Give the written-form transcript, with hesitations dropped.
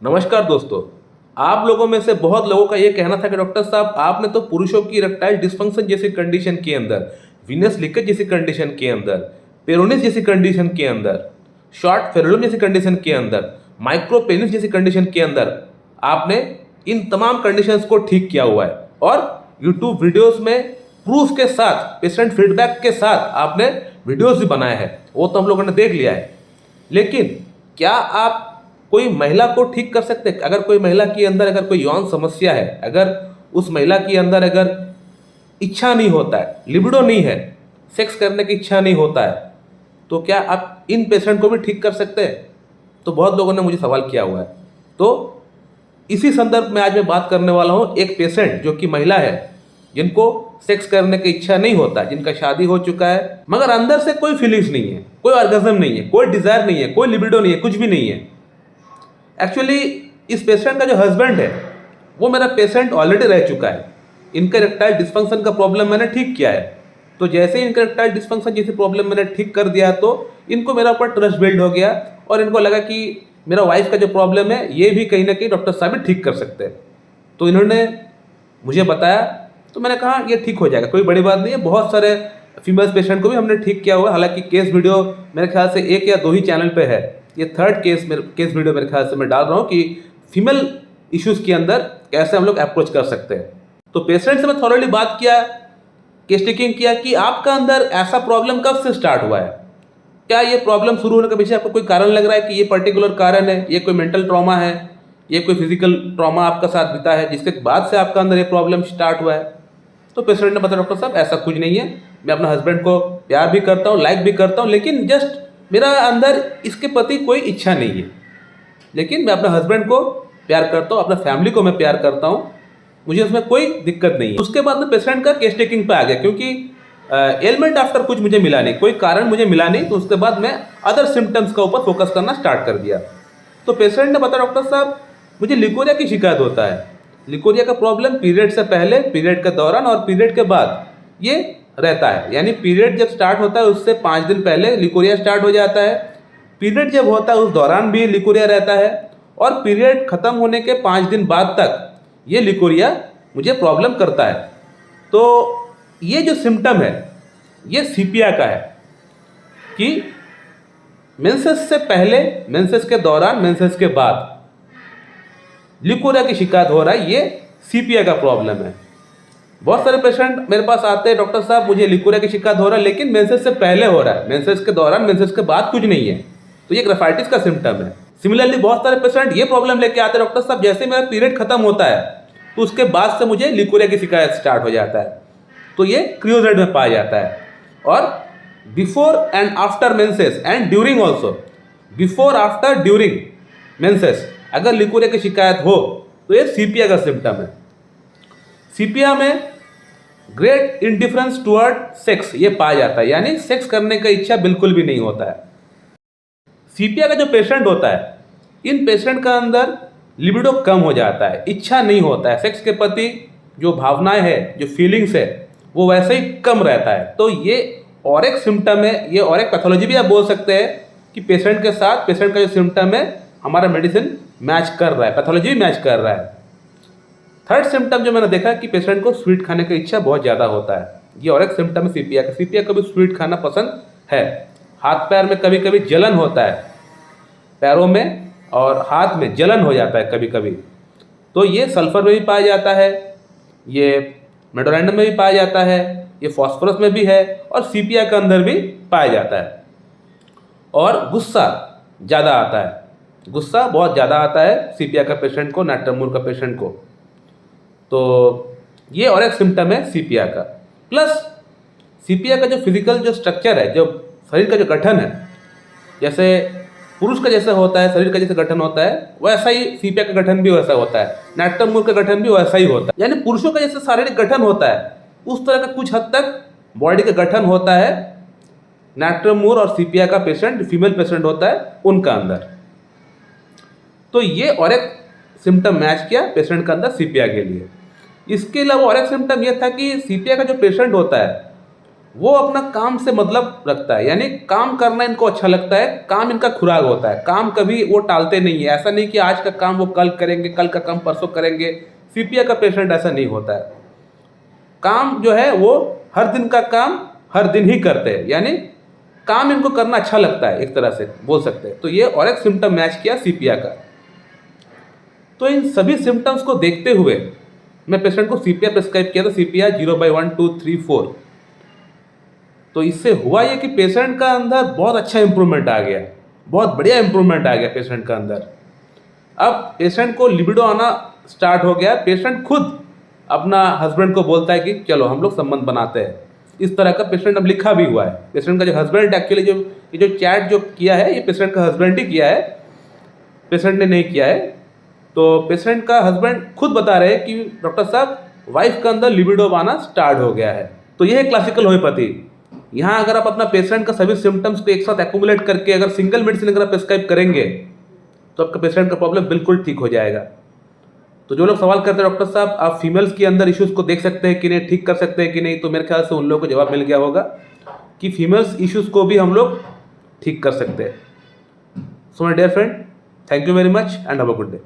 नमस्कार दोस्तों। आप लोगों में से बहुत लोगों का ये कहना था कि डॉक्टर साहब आपने तो पुरुषों की इरेक्टाइल डिस्फंक्शन जैसी कंडीशन के अंदर, वीनस लीकेज जैसी कंडीशन के अंदर, पेरोनिस जैसी कंडीशन के अंदर, शॉर्ट फेरुलम जैसी कंडीशन के अंदर, माइक्रोपेनिस जैसी कंडीशन के अंदर आपने इन तमाम कंडीशंस को ठीक किया हुआ है और यूट्यूब वीडियोस में प्रूफ के साथ, पेशेंट फीडबैक के साथ आपने वीडियोस भी बनाए हैं, वो तो हम लोगों ने देख लिया है। लेकिन क्या आप कोई महिला को ठीक कर सकते हैं? अगर कोई महिला के अंदर अगर कोई यौन समस्या है, अगर उस महिला के अंदर अगर इच्छा नहीं होता है, लिबिडो नहीं है, सेक्स करने की इच्छा नहीं होता है, तो क्या आप इन पेशेंट को भी ठीक कर सकते हैं? तो बहुत लोगों ने मुझे सवाल किया हुआ है। तो इसी संदर्भ में आज मैं बात करने वाला हूँ। एक पेशेंट जो कि महिला है, जिनको सेक्स करने की इच्छा नहीं होता है, जिनका शादी हो चुका है मगर अंदर से कोई फीलिंग्स नहीं है, कोई ऑर्गेज्म नहीं है, कोई डिजायर नहीं है, कोई लिबिडो नहीं है, कुछ भी नहीं है। एक्चुअली इस पेशेंट का जो हस्बैंड है वो मेरा पेशेंट ऑलरेडी रह चुका है। इनका इरेक्टाइल डिस्फंक्शन का प्रॉब्लम मैंने ठीक किया है। तो जैसे ही इनका इरेक्टाइल डिस्फंक्शन जैसी प्रॉब्लम मैंने ठीक कर दिया तो इनको मेरा ऊपर ट्रस्ट बिल्ड हो गया और इनको लगा कि मेरा वाइफ का जो प्रॉब्लम है ये भी कहीं ना कहीं डॉक्टर साहब भी ठीक कर सकते हैं। तो इन्होंने मुझे बताया, तो मैंने कहा ये ठीक हो जाएगा, कोई बड़ी बात नहीं है। बहुत सारे फीमेल पेशेंट को भी हमने ठीक किया हुआ है। हालांकि केस वीडियो मेरे ख्याल से 1 या 2 ही चैनल पे है। ये थर्ड केस वीडियो मेरे ख्याल से मैं डाल रहा हूँ कि फीमेल इश्यूज के अंदर कैसे हम लोग अप्रोच कर सकते हैं। तो पेशेंट से मैं थॉरली बात किया, केस टेकिंग किया कि आपका अंदर ऐसा प्रॉब्लम कब से स्टार्ट हुआ है, क्या ये प्रॉब्लम शुरू होने के पीछे आपको कोई कारण लग रहा है कि ये पर्टिकुलर कारण है, ये कोई मेंटल ट्रॉमा है, ये कोई फिजिकल ट्रॉमा आपका साथ बीता है जिसके बाद से आपका अंदर ये प्रॉब्लम स्टार्ट हुआ है। तो पेशेंट ने बताया डॉक्टर साहब ऐसा कुछ नहीं है, मैं अपना हस्बैंड को प्यार भी करता हूँ, लाइक भी करता हूँ, लेकिन जस्ट मेरा अंदर इसके प्रति कोई इच्छा नहीं है। लेकिन मैं अपने हस्बैंड को प्यार करता हूँ, अपने फैमिली को मैं प्यार करता हूँ, मुझे उसमें कोई दिक्कत नहीं है। उसके बाद में पेशेंट का केस टेकिंग पे आ गया, क्योंकि एलिमेंट आफ्टर कुछ मुझे मिला नहीं, कोई कारण मुझे मिला नहीं। तो उसके बाद मैं अदर सिम्टम्स का ऊपर फोकस करना स्टार्ट कर दिया। तो पेशेंट ने बताया डॉक्टर साहब मुझे लिकोरिया की शिकायत होता है। लिकोरिया का प्रॉब्लम पीरियड से पहले, पीरियड के दौरान और पीरियड के बाद ये रहता है। यानी पीरियड जब स्टार्ट होता है उससे 5 दिन पहले लिकोरिया स्टार्ट हो जाता है, पीरियड जब होता है उस दौरान भी लिकोरिया रहता है, और पीरियड खत्म होने के 5 दिन बाद तक ये लिकोरिया मुझे प्रॉब्लम करता है। तो ये जो सिम्टम है ये सीपिया का है कि मेंसेस से पहले, मेंसेस के दौरान, मेंसेस के बाद लिकोरिया की शिकायत हो रहा है। ये सीपिया का प्रॉब्लम है। बहुत सारे पेशेंट मेरे पास आते हैं, डॉक्टर साहब मुझे लिकोरिया की शिकायत हो रहा है लेकिन मेंसेस से पहले हो रहा है, मेंसेस के दौरान, मेंसेस के बाद कुछ नहीं है। तो ये ग्रेफाइटिस का सिम्टम है। सिमिलरली बहुत सारे पेशेंट ये प्रॉब्लम लेके आते हैं, डॉक्टर साहब जैसे मेरा पीरियड खत्म होता है तो उसके बाद से मुझे लिकोरिया की शिकायत स्टार्ट हो जाता है। तो ये क्रियोजेड में पाया जाता है। और before and after menses and during also, before, after, during menses अगर लिकोरिया की शिकायत हो तो ये सीपिया का सिम्टम है। सीपिया में ग्रेट इंडिफरेंस टुवर्ड सेक्स ये पाया जाता है, यानी सेक्स करने का इच्छा बिल्कुल भी नहीं होता है। सीपिया का जो पेशेंट होता है, इन पेशेंट का अंदर लिबिडो कम हो जाता है, इच्छा नहीं होता है, सेक्स के प्रति जो भावनाएं है, जो फीलिंग्स है वो वैसे ही कम रहता है। तो ये और एक सिम्टम है, ये और एक पैथोलॉजी भी आप बोल सकते हैं कि पेशेंट के साथ पेशेंट का जो सिम्टम है हमारा मेडिसिन मैच कर रहा है, पैथोलॉजी भी मैच कर रहा है। थर्ड सिम्टम जो मैंने देखा कि पेशेंट को स्वीट खाने की इच्छा बहुत ज़्यादा होता है, ये और एक सिम्टम है सीपिया का। सीपिया को भी स्वीट खाना पसंद है। हाथ पैर में कभी कभी जलन होता है, पैरों में और हाथ में जलन हो जाता है कभी कभी। तो ये सल्फर में भी पाया जाता है, ये मेडोराइंडम में भी पाया जाता है, ये फॉस्फोरस में भी है और सीपिया के अंदर भी पाया जाता है। और गुस्सा ज़्यादा आता है, गुस्सा बहुत ज़्यादा आता है सीपिया का पेशेंट को, नाट्रमूर का पेशेंट को। तो ये और एक सिम्टम है सीपिया का। प्लस सीपिया का जो फिजिकल जो स्ट्रक्चर है, जो शरीर का जो गठन है, जैसे पुरुष का जैसे होता है, शरीर का जैसे गठन होता है वैसा ही सीपिया का गठन भी वैसा होता है, नाट्रमूर का गठन भी वैसा ही होता है। यानी पुरुषों का जैसे शारीरिक गठन होता है उस तरह का कुछ हद तक बॉडी का गठन होता है नाट्रमूर और सीपिया का पेशेंट, फीमेल पेशेंट होता है उनका अंदर। तो ये और एक सिम्टम मैच किया पेशेंट का अंदर सीपिया के लिए। इसके अलावा और एक सिम्टम यह था कि सीपिया का जो पेशेंट होता है वो अपना काम से मतलब रखता है, यानी काम करना इनको अच्छा लगता है, काम इनका खुराक होता है, काम कभी वो टालते नहीं है। ऐसा नहीं कि आज का काम वो कल करेंगे, कल का काम परसों करेंगे। सीपीआई का पेशेंट ऐसा नहीं होता है। काम जो है वो हर दिन का काम हर दिन ही करते हैं, यानी काम इनको करना अच्छा लगता है, एक तरह से बोल सकते हैं। तो ये और एक सिम्टम मैच किया सीपीआई का। तो इन सभी सिम्टम्स को देखते हुए मैं पेशेंट को सीपीआई प्रिस्क्राइब किया था, सीपीआई 0/1 2 3 4। तो इससे हुआ ये कि पेशेंट का अंदर बहुत अच्छा इंप्रूवमेंट आ गया, बहुत बढ़िया इंप्रूवमेंट आ गया पेशेंट का अंदर। अब पेशेंट को लिबिडो आना स्टार्ट हो गया। पेशेंट खुद अपना हस्बैंड को बोलता है कि चलो हम लोग संबंध बनाते हैं। इस तरह का पेशेंट अब लिखा भी हुआ है। पेशेंट का जो हस्बैंड एक्चुअली जो चैट जो किया है, ये पेशेंट का हस्बैंड ही किया है, पेशेंट ने नहीं किया है। तो पेशेंट का हस्बैंड खुद बता रहे हैं कि डॉक्टर साहब वाइफ के अंदर लिबिडो आना स्टार्ट हो गया है। तो यह है क्लासिकल होम्योपैथी। यहाँ अगर आप अपना पेशेंट का सभी सिम्टम्स को एक साथ एक्यूमुलेट करके अगर सिंगल मेडिसिन अगर आप प्रिस्क्राइब करेंगे तो आपका पेशेंट का प्रॉब्लम बिल्कुल ठीक हो जाएगा। तो जो लोग सवाल करते हैं डॉक्टर साहब आप फीमेल्स के अंदर इश्यूज को देख सकते हैं कि नहीं, ठीक कर सकते हैं कि नहीं, तो मेरे ख्याल से उन लोगों को जवाब मिल गया होगा कि फीमेल्स इश्यूज को भी हम लोग ठीक कर सकते हैं। So my dear friend, thank you very much and have a good day.